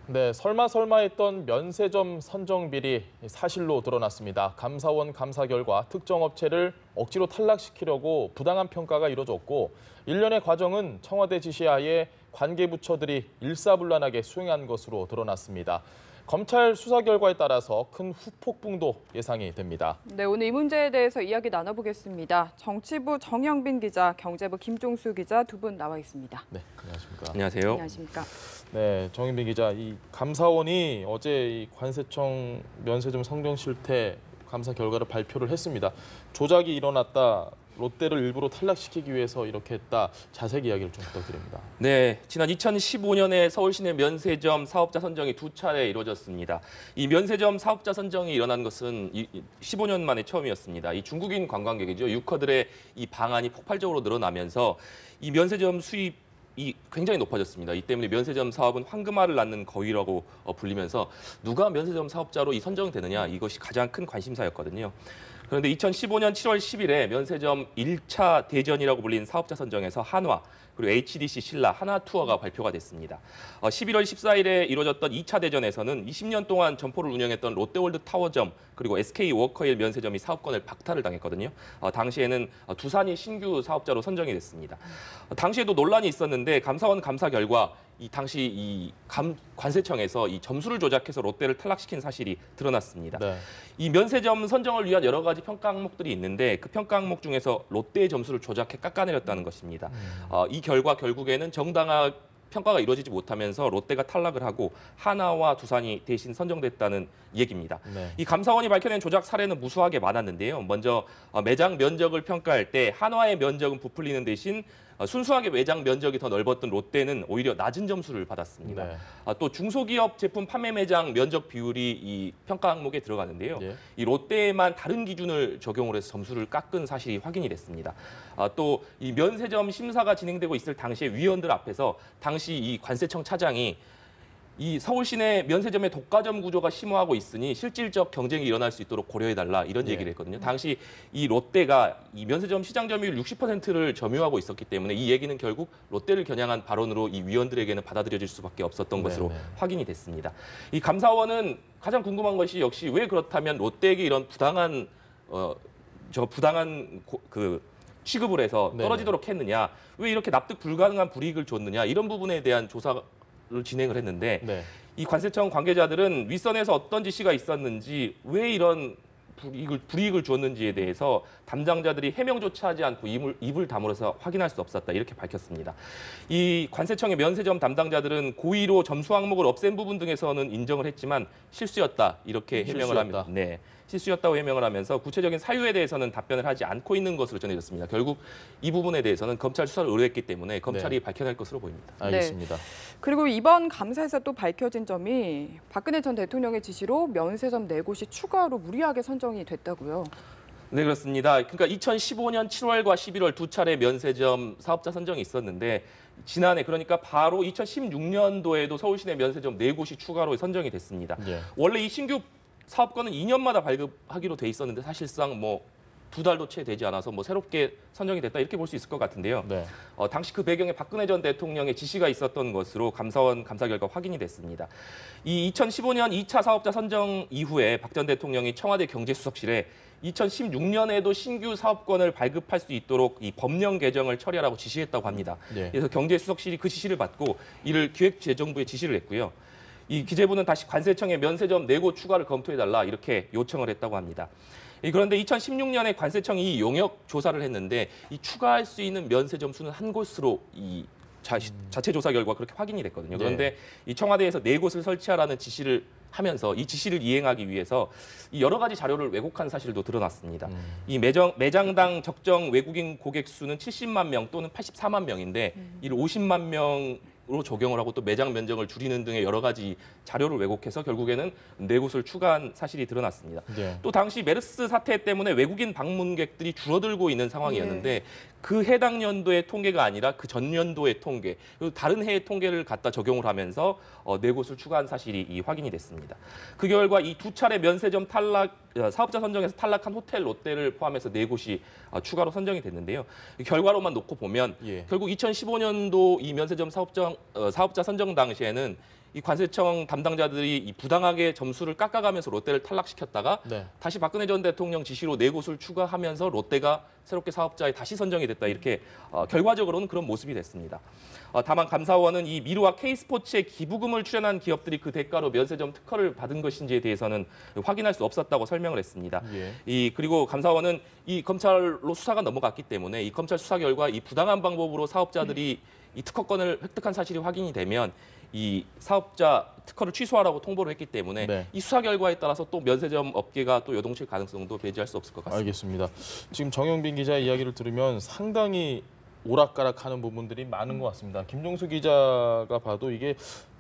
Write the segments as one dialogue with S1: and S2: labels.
S1: 네, 설마 했던 면세점 선정 비리 사실로 드러났습니다. 감사원 감사 결과 특정 업체를 억지로 탈락시키려고 부당한 평가가 이뤄졌고 일련의 과정은 청와대 지시하에 관계부처들이 일사불란하게 수행한 것으로 드러났습니다. 검찰 수사 결과에 따라서 큰 후폭풍도 예상이 됩니다.
S2: 네, 오늘 이 문제에 대해서 이야기 나눠보겠습니다. 정치부 정영빈 기자, 경제부 김종수 기자 두 분 나와 있습니다.
S1: 네, 안녕하십니까.
S3: 안녕하세요.
S2: 안녕하십니까.
S1: 네, 정인빈 기자, 이 감사원이 어제 이 관세청 면세점 선정 실태 감사 결과를 발표를 했습니다. 조작이 일어났다, 롯데를 일부러 탈락시키기 위해서 이렇게 했다. 자세히 이야기를 좀 부탁드립니다.
S3: 네, 지난 2015년에 서울 시내 면세점 사업자 선정이 두 차례 이루어졌습니다. 이 면세점 사업자 선정이 일어난 것은 15년 만에 처음이었습니다. 이 중국인 관광객이죠. 유커들의 이 방안이 폭발적으로 늘어나면서 이 면세점 수입이 굉장히 높아졌습니다. 이 때문에 면세점 사업은 황금알을 낳는 거위라고 불리면서 누가 면세점 사업자로 이 선정되느냐, 이것이 가장 큰 관심사였거든요. 그런데 2015년 7월 10일에 면세점 1차 대전이라고 불린 사업자 선정에서 한화, 그리고 HDC 신라, 하나투어가 발표가 됐습니다. 11월 14일에 이루어졌던 2차 대전에서는 20년 동안 점포를 운영했던 롯데월드 타워점, 그리고 SK 워커힐 면세점이 사업권을 박탈을 당했거든요. 당시에는 두산이 신규 사업자로 선정이 됐습니다. 당시에도 논란이 있었는데 감사원 감사 결과 당시 관세청에서 이 점수를 조작해서 롯데를 탈락시킨 사실이 드러났습니다.
S1: 네.
S3: 이 면세점 선정을 위한 여러 가지 평가 항목들이 있는데 그 평가 항목 중에서 롯데의 점수를 조작해 깎아내렸다는 것입니다. 이 결과 결국에는 정당한 평가가 이루어지지 못하면서 롯데가 탈락을 하고 하나와 두산이 대신 선정됐다는 얘기입니다.
S1: 네.
S3: 이 감사원이 밝혀낸 조작 사례는 무수하게 많았는데요. 먼저 매장 면적을 평가할 때 한화의 면적은 부풀리는 대신 순수하게 매장 면적이 더 넓었던 롯데는 오히려 낮은 점수를 받았습니다.
S1: 네.
S3: 또 중소기업 제품 판매 매장 면적 비율이 이 평가 항목에 들어가는데요.
S1: 예.
S3: 이 롯데에만 다른 기준을 적용을 해서 점수를 깎은 사실이 확인이 됐습니다. 또 이 면세점 심사가 진행되고 있을 당시에 위원들 앞에서 당시 이 관세청 차장이 이 서울 시내 면세점의 독과점 구조가 심화하고 있으니 실질적 경쟁이 일어날 수 있도록 고려해달라 이런 얘기를 했거든요. 당시 이 롯데가 이 면세점 시장 점유율 60%를 점유하고 있었기 때문에 이 얘기는 결국 롯데를 겨냥한 발언으로 이 위원들에게는 받아들여질 수밖에 없었던 것으로 확인이 됐습니다. 이 감사원은 가장 궁금한 것이 역시 왜 그렇다면 롯데에게 이런 부당한 취급을 해서 떨어지도록 했느냐, 왜 이렇게 납득 불가능한 불이익을 줬느냐 이런 부분에 대한 조사를 진행을 했는데 이 관세청 관계자들은 윗선에서 어떤 지시가 있었는지 왜 이런 불이익을 주었는지에 대해서 담당자들이 해명조차 하지 않고 입을 다물어서 확인할 수 없었다 이렇게 밝혔습니다. 이 관세청의 면세점 담당자들은 고의로 점수 항목을 없앤 부분 등에서는 인정을 했지만 실수였다 이렇게 해명을 하면서 실수였다고 해명을 하면서 구체적인 사유에 대해서는 답변을 하지 않고 있는 것으로 전해졌습니다. 결국 이 부분에 대해서는 검찰 수사를 의뢰했기 때문에 검찰이 밝혀낼 것으로 보입니다.
S1: 알겠습니다.
S2: 네. 그리고 이번 감사에서 또 밝혀진 점이 박근혜 전 대통령의 지시로 면세점 4곳이 추가로 무리하게 선정이 됐다고요.
S3: 네, 그렇습니다. 그러니까 2015년 7월과 11월 두 차례 면세점 사업자 선정이 있었는데 지난해 그러니까 바로 2016년도에도 서울 시내 면세점 4곳이 추가로 선정이 됐습니다. 원래 이 신규 사업권은 2년마다 발급하기로 돼 있었는데 사실상 2달도 채 되지 않아서 새롭게 선정이 됐다 이렇게 볼 수 있을 것 같은데요. 당시 그 배경에 박근혜 전 대통령의 지시가 있었던 것으로 감사원 감사 결과 확인이 됐습니다. 이 2015년 2차 사업자 선정 이후에 박 전 대통령이 청와대 경제수석실에 2016년에도 신규 사업권을 발급할 수 있도록 이 법령 개정을 처리하라고 지시했다고 합니다. 그래서 경제수석실이 그 지시를 받고 이를 기획재정부에 지시를 했고요. 이 기재부는 다시 관세청에 면세점 4곳 추가를 검토해달라 이렇게 요청을 했다고 합니다. 그런데 2016년에 관세청이 용역 조사를 했는데 이 추가할 수 있는 면세점 수는 한 곳으로 이 자체 조사 결과 그렇게 확인이 됐거든요. 그런데 이 청와대에서 4곳을 설치하라는 지시를 하면서 이 지시를 이행하기 위해서 이 여러 가지 자료를 왜곡한 사실도 드러났습니다. 이 매장당 적정 외국인 고객 수는 70만 명 또는 84만 명인데 이를 50만 명으로 적용을 하고 또 매장 면적을 줄이는 등의 여러 가지 자료를 왜곡해서 결국에는 4곳을 추가한 사실이 드러났습니다. 또 당시 메르스 사태 때문에 외국인 방문객들이 줄어들고 있는 상황이었는데 그 해당 연도의 통계가 아니라 그 전년도의 통계, 그리고 다른 해의 통계를 갖다 적용을 하면서 4곳을 추가한 사실이 확인이 됐습니다. 그 결과 이 두 차례 면세점 사업자 선정에서 탈락한 호텔 롯데를 포함해서 4곳이 추가로 선정이 됐는데요. 결과로만 놓고 보면 결국 2015년도 이 면세점 사업자 선정 당시에는 이 관세청 담당자들이 이 부당하게 점수를 깎아가면서 롯데를 탈락시켰다가
S1: 네.
S3: 다시 박근혜 전 대통령 지시로 4곳을 추가하면서 롯데가 새롭게 사업자에 다시 선정이 됐다. 이렇게 결과적으로는 그런 모습이 됐습니다. 다만 감사원은 이 미르와 K스포츠에 기부금을 출연한 기업들이 그 대가로 면세점 특허를 받은 것인지에 대해서는 확인할 수 없었다고 설명을 했습니다.
S1: 예.
S3: 그리고 감사원은 이 검찰로 수사가 넘어갔기 때문에 이 검찰 수사 결과 이 부당한 방법으로 사업자들이 이 특허권을 획득한 사실이 확인이 되면 이 사업자 특허를 취소하라고 통보를 했기 때문에
S1: 네.
S3: 이 수사 결과에 따라서 또 면세점 업계가 또 요동칠 가능성도 배제할 수 없을 것 같습니다.
S1: 알겠습니다. 지금 정영빈 기자의 이야기를 들으면 상당히 오락가락하는 부분들이 많은 것 같습니다. 김종수 기자가 봐도 이게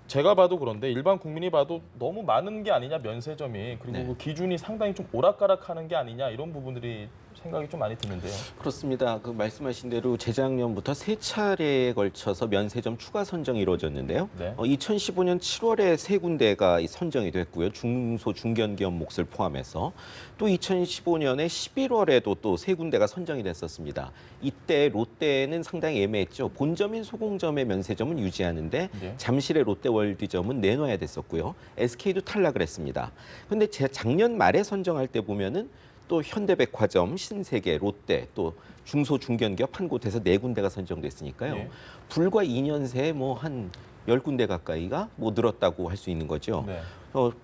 S1: 제가 봐도 그런데 일반 국민이 봐도 너무 많은 게 아니냐 면세점이 그리고
S4: 네.
S1: 그 기준이 상당히 좀 오락가락하는 게 아니냐 이런 부분들이 생각이 좀 많이 드는데요.
S4: 그렇습니다. 그 말씀하신 대로 재작년부터 3차례에 걸쳐서 면세점 추가 선정이 이루어졌는데요.
S1: 네.
S4: 2015년 7월에 3군데가 선정이 됐고요. 중소 중견기업 몫을 포함해서 또 2015년에 11월에도 또 3군데가 선정이 됐었습니다. 이때 롯데는 상당히 애매했죠. 본점인 소공점의 면세점은 유지하는데
S1: 네.
S4: 잠실의 롯데월드점은 내놔야 됐었고요. SK도 탈락을 했습니다. 그런데 작년 말에 선정할 때 보면은 또 현대백화점, 신세계, 롯데, 또 중소 중견기업 한 곳에서 4군데가 선정됐으니까요.
S1: 예.
S4: 불과 2년 새에 뭐 한 10군데 가까이가 뭐 늘었다고 할 수 있는 거죠.
S1: 네.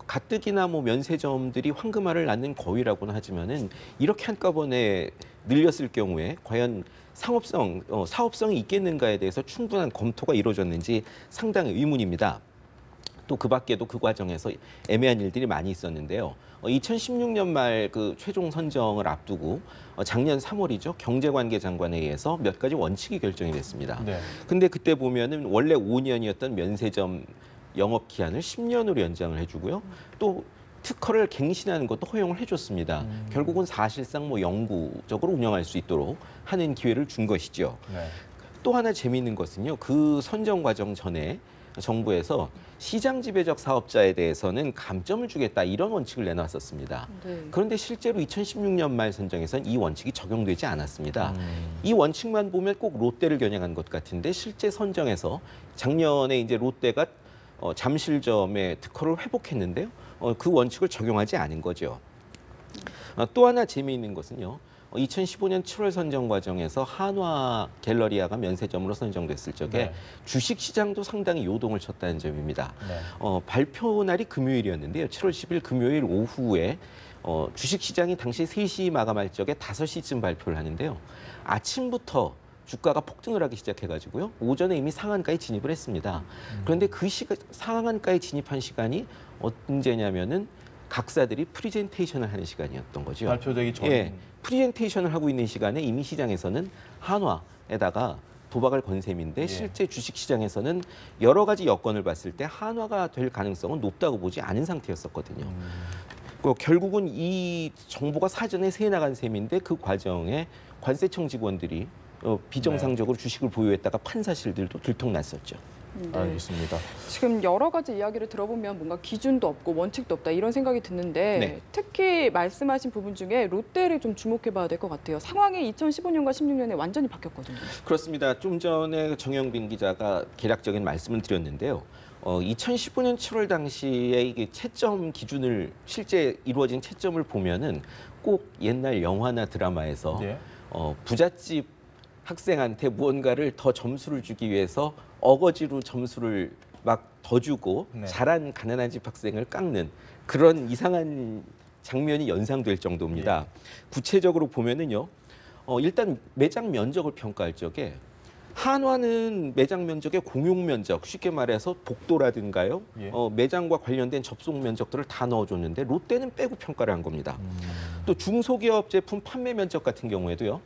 S4: 가뜩이나 뭐 면세점들이 황금알을 낳는 거위라고는 하지만은 이렇게 한꺼번에 늘렸을 경우에 과연 사업성이 있겠는가에 대해서 충분한 검토가 이루어졌는지 상당히 의문입니다. 또 그 밖에도 그 과정에서 애매한 일들이 많이 있었는데요. 2016년 말 그 최종 선정을 앞두고 작년 3월이죠. 경제관계 장관에 의해서 몇 가지 원칙이 결정이 됐습니다.
S1: 네.
S4: 근데 그때 보면은 원래 5년이었던 면세점 영업 기한을 10년으로 연장을 해주고요. 또 특허를 갱신하는 것도 허용을 해줬습니다. 결국은 사실상 뭐 영구적으로 운영할 수 있도록 하는 기회를 준 것이죠.
S1: 네.
S4: 또 하나 재미있는 것은요. 그 선정 과정 전에 정부에서 시장 지배적 사업자에 대해서는 감점을 주겠다 이런 원칙을 내놨었습니다.
S2: 네.
S4: 그런데 실제로 2016년 말 선정에서는 이 원칙이 적용되지 않았습니다. 이 원칙만 보면 꼭 롯데를 겨냥한 것 같은데 실제 선정에서 작년에 이제 롯데가 잠실점의 특허를 회복했는데요. 그 원칙을 적용하지 않은 거죠. 또 하나 재미있는 것은요. 2015년 7월 선정 과정에서 한화 갤러리아가 면세점으로 선정됐을 적에
S1: 네.
S4: 주식시장도 상당히 요동을 쳤다는 점입니다.
S1: 네.
S4: 발표 날이 금요일이었는데요. 7월 10일 금요일 오후에 주식시장이 당시 3시 마감할 적에 5시쯤 발표를 하는데요. 아침부터 주가가 폭등을 하기 시작해가지고요. 오전에 이미 상한가에 진입을 했습니다. 그런데 그 상한가에 진입한 시간이 언제냐면은 각사들이 프리젠테이션을 하는 시간이었던 거죠.
S1: 발표되기 전.
S4: 예, 프리젠테이션을 하고 있는 시간에 이미 시장에서는 한화에다가 도박을 건 셈인데
S1: 예.
S4: 실제 주식시장에서는 여러 가지 여건을 봤을 때 한화가 될 가능성은 높다고 보지 않은 상태였었거든요. 결국은 이 정보가 사전에 새어 나간 셈인데 그 과정에 관세청 직원들이 비정상적으로 주식을 보유했다가 판 사실들도 들통났었죠.
S2: 네.
S1: 알겠습니다.
S2: 지금 여러 가지 이야기를 들어보면 뭔가 기준도 없고 원칙도 없다 이런 생각이 드는데
S4: 네.
S2: 특히 말씀하신 부분 중에 롯데를 좀 주목해봐야 될 것 같아요. 상황이 2015년과 16년에 완전히 바뀌었거든요.
S4: 그렇습니다. 좀 전에 정영빈 기자가 개략적인 말씀을 드렸는데요. 2015년 7월 당시에 이게 채점 기준을 실제 이루어진 채점을 보면은 꼭 옛날 영화나 드라마에서
S1: 예.
S4: 부잣집 학생한테 무언가를 더 점수를 주기 위해서 어거지로 점수를 막 더 주고
S1: 네.
S4: 잘한 가난한 집 학생을 깎는 그런 이상한 장면이 연상될 정도입니다. 구체적으로 보면은요. 일단 매장 면적을 평가할 적에 한화는 매장 면적의 공용 면적, 쉽게 말해서 복도라든가요.
S1: 예.
S4: 매장과 관련된 접속 면적들을 다 넣어줬는데 롯데는 빼고 평가를 한 겁니다. 또 중소기업 제품 판매 면적 같은 경우에도요.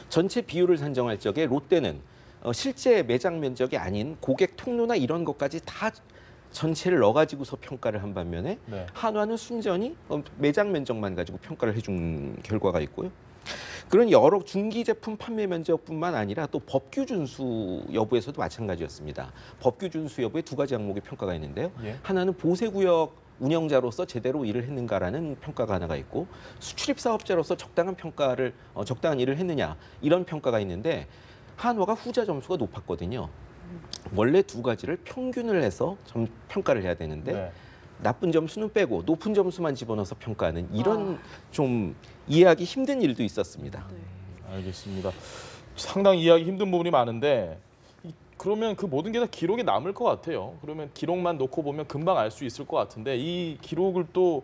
S4: 전체 비율을 산정할 적에 롯데는 실제 매장 면적이 아닌 고객 통로나 이런 것까지 다 전체를 넣어가지고서 평가를 한 반면에
S1: 네.
S4: 한화는 순전히 매장 면적만 가지고 평가를 해준 결과가 있고요. 그런 여러 중기 제품 판매 면적뿐만 아니라 또 법규 준수 여부에서도 마찬가지였습니다. 법규 준수 여부에 두 가지 항목의 평가가 있는데요.
S1: 예.
S4: 하나는 보세구역 운영자로서 제대로 일을 했는가라는 평가가 하나가 있고 수출입 사업자로서 적당한 일을 했느냐 이런 평가가 있는데 한화가 후자 점수가 높았거든요. 원래 두 가지를 평균을 해서 평가를 해야 되는데
S1: 네.
S4: 나쁜 점수는 빼고 높은 점수만 집어넣어서 평가하는 이런 좀 이해하기 힘든 일도 있었습니다.
S1: 알겠습니다. 상당히 이해하기 힘든 부분이 많은데 그러면 그 모든 게 다 기록에 남을 것 같아요. 그러면 기록만 놓고 보면 금방 알 수 있을 것 같은데 이 기록을 또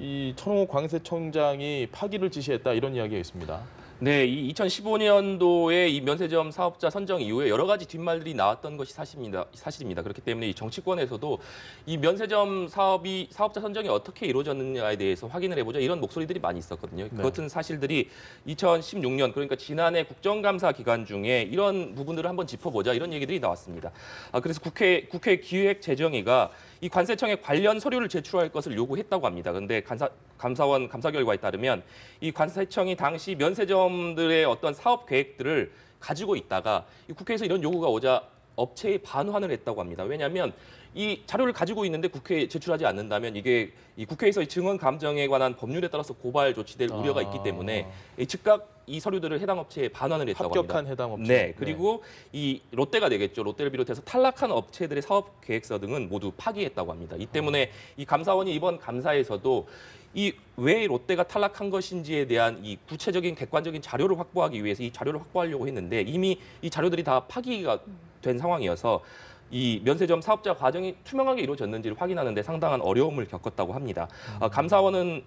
S1: 이 천홍욱 광세청장이 파기를 지시했다 이런 이야기가 있습니다.
S3: 네, 이 2015년도에 이 면세점 사업자 선정 이후에 여러 가지 뒷말들이 나왔던 것이 사실입니다. 그렇기 때문에 이 정치권에서도 이 면세점 사업자 선정이 어떻게 이루어졌느냐에 대해서 확인을 해보자 이런 목소리들이 많이 있었거든요. 그 같은 사실들이 2016년 그러니까 지난해 국정감사 기간 중에 이런 부분들을 한번 짚어보자 이런 얘기들이 나왔습니다. 그래서 국회 기획재정위가 이 관세청에 관련 서류를 제출할 것을 요구했다고 합니다. 그런데 감사원 감사 결과에 따르면 이 관세청이 당시 면세점들의 어떤 사업 계획들을 가지고 있다가 이 국회에서 이런 요구가 오자 업체에 반환을 했다고 합니다. 왜냐하면 이 자료를 가지고 있는데 국회에 제출하지 않는다면 이게 이 국회에서의 증언 감정에 관한 법률에 따라서 고발 조치될 우려가 있기 때문에 즉각 이 서류들을 해당 업체에 반환을 했다고 합니다.
S1: 합격한 해당 업체.
S3: 네, 그리고 이 롯데가 되겠죠. 롯데를 비롯해서 탈락한 업체들의 사업 계획서 등은 모두 파기했다고 합니다. 이 때문에 이 감사원이 이번 감사에서도 이 왜 롯데가 탈락한 것인지에 대한 이 구체적인 객관적인 자료를 확보하기 위해서 이 자료를 확보하려고 했는데 이미 이 자료들이 다 파기가 된 상황이어서 이 면세점 사업자 과정이 투명하게 이루어졌는지를 확인하는 데 상당한 어려움을 겪었다고 합니다. 감사원은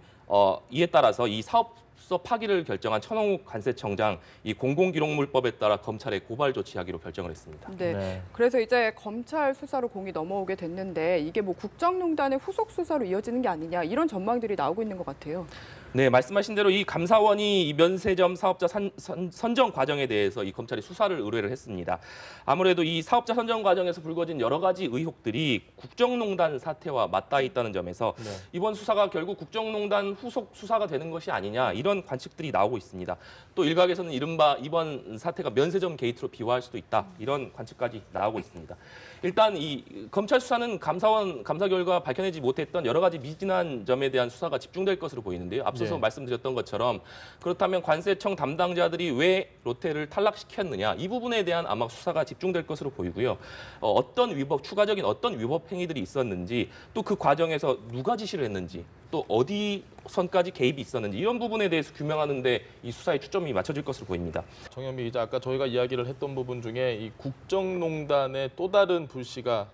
S3: 이에 따라서 이 사업소 파기를 결정한 천홍욱 관세청장 이 공공기록물법에 따라 검찰에 고발 조치하기로 결정을 했습니다.
S2: 네.
S1: 네.
S2: 그래서 이제 검찰 수사로 공이 넘어오게 됐는데 이게 뭐 국정농단의 후속 수사로 이어지는 게 아니냐 이런 전망들이 나오고 있는 것 같아요.
S3: 네, 말씀하신 대로 이 감사원이 이 면세점 사업자 선정 과정에 대해서 이 검찰이 수사를 의뢰를 했습니다. 아무래도 이 사업자 선정 과정에서 불거진 여러 가지 의혹들이 국정농단 사태와 맞닿아 있다는 점에서
S1: 네.
S3: 이번 수사가 결국 국정농단 후속 수사가 되는 것이 아니냐 이런 관측들이 나오고 있습니다. 또 일각에서는 이른바 이번 사태가 면세점 게이트로 비화할 수도 있다 이런 관측까지 나오고 있습니다. 일단 이 검찰 수사는 감사원 감사 결과 밝혀내지 못했던 여러 가지 미진한 점에 대한 수사가 집중될 것으로 보이는데요. 앞서서
S1: 네.
S3: 말씀드렸던 것처럼 그렇다면 관세청 담당자들이 왜 롯데를 탈락시켰느냐 이 부분에 대한 아마 수사가 집중될 것으로 보이고요. 어떤 위법, 추가적인 어떤 위법 행위들이 있었는지 또 그 과정에서 누가 지시를 했는지 또 어디 선까지 개입이 있었는지 이런 부분에 대해서 규명하는 데 이 수사의 초점이 맞춰질 것으로 보입니다.
S1: 정현미 기자, 아까 저희가 이야기를 했던 부분 중에 이 국정농단의 또 다른 불씨가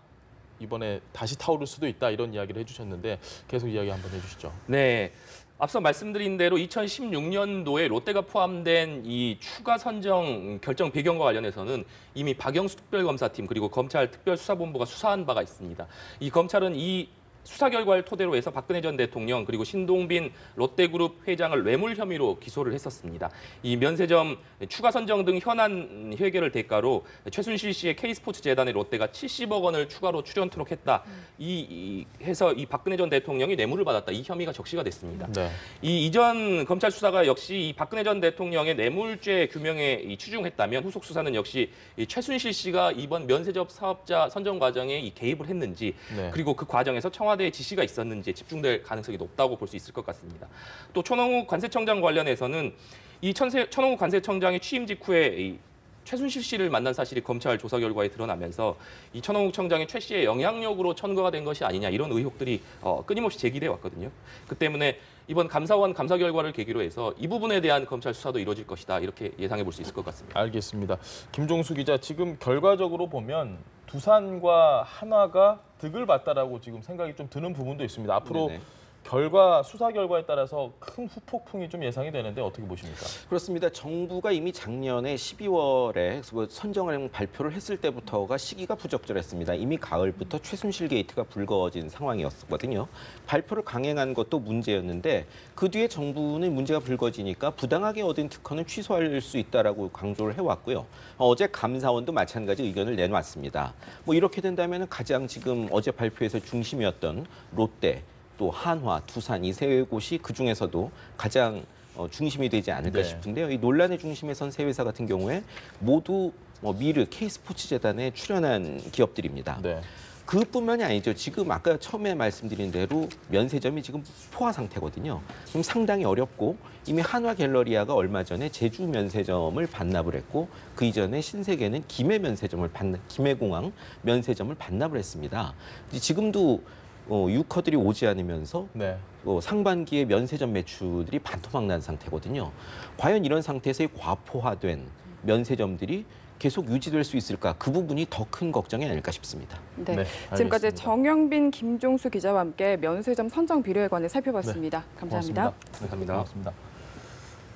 S1: 이번에 다시 타오를 수도 있다 이런 이야기를 해주셨는데 계속 이야기 한번 해주시죠.
S3: 네. 앞서 말씀드린 대로 2016년도에 롯데가 포함된 이 추가 선정 결정 배경과 관련해서는 이미 박영수 특별검사팀 그리고 검찰 특별수사본부가 수사한 바가 있습니다. 이 검찰은 이 수사 결과를 토대로 해서 박근혜 전 대통령 그리고 신동빈 롯데그룹 회장을 뇌물 혐의로 기소를 했었습니다. 이 면세점 추가 선정 등 현안 해결을 대가로 최순실 씨의 K스포츠 재단에 롯데가 70억 원을 추가로 출연토록 했다. 해서 이 박근혜 전 대통령이 뇌물을 받았다. 이 혐의가 적시가 됐습니다.
S1: 네.
S3: 이 이전 검찰 수사가 역시 이 박근혜 전 대통령의 뇌물죄 규명에 추중했다면 후속 수사는 역시 이 최순실 씨가 이번 면세점 사업자 선정 과정에 이 개입을 했는지
S1: 네.
S3: 그리고 그 과정에서 청와대의 지시가 있었는지 집중될 가능성이 높다고 볼 수 있을 것 같습니다. 또 천홍욱 관세청장 관련해서는 이 천홍욱 관세청장이 취임 직후에 이 최순실 씨를 만난 사실이 검찰 조사 결과에 드러나면서 이 천홍욱 청장이 최 씨의 영향력으로 천거가 된 것이 아니냐 이런 의혹들이 끊임없이 제기돼 왔거든요. 그 때문에 이번 감사원 감사 결과를 계기로 해서 이 부분에 대한 검찰 수사도 이루어질 것이다 이렇게 예상해 볼 수 있을 것 같습니다.
S1: 알겠습니다. 김종수 기자, 지금 결과적으로 보면 두산과 한화가 득을 봤다라고 지금 생각이 좀 드는 부분도 있습니다. 앞으로
S4: 네네.
S1: 수사 결과에 따라서 큰 후폭풍이 좀 예상이 되는데 어떻게 보십니까?
S4: 그렇습니다. 정부가 이미 작년에 12월에 선정을 발표를 했을 때부터가 시기가 부적절했습니다. 이미 가을부터 최순실 게이트가 불거진 상황이었거든요. 발표를 강행한 것도 문제였는데 그 뒤에 정부는 문제가 불거지니까 부당하게 얻은 특허는 취소할 수 있다라고 강조를 해왔고요. 어제 감사원도 마찬가지 의견을 내놨습니다. 뭐 이렇게 된다면 가장 지금 어제 발표에서 중심이었던 롯데, 또 한화, 두산 이 세 곳이 그중에서도 가장 중심이 되지 않을까
S1: 네.
S4: 싶은데요. 이 논란의 중심에 선 세 회사 같은 경우에 모두 미르, K스포츠 재단에 출연한 기업들입니다.
S1: 네.
S4: 그뿐만이 아니죠. 지금 아까 처음에 말씀드린 대로 면세점이 지금 포화 상태거든요. 지금 상당히 어렵고 이미 한화갤러리아가 얼마 전에 제주 면세점을 반납을 했고 그 이전에 신세계는 김해공항 면세점을 반납을 했습니다. 지금도 유커들이 오지 않으면서
S1: 네.
S4: 상반기에 면세점 매출들이 반토막 난 상태거든요. 과연 이런 상태에서 과포화된 면세점들이 계속 유지될 수 있을까? 그 부분이 더 큰 걱정이 아닐까 싶습니다.
S2: 네.
S1: 네,
S2: 지금까지
S1: 알겠습니다.
S2: 정영빈, 김종수 기자와 함께 면세점 선정 비례에 관해 살펴봤습니다. 감사합니다.
S1: 고맙습니다. 네,
S3: 감사합니다.
S1: 고맙습니다.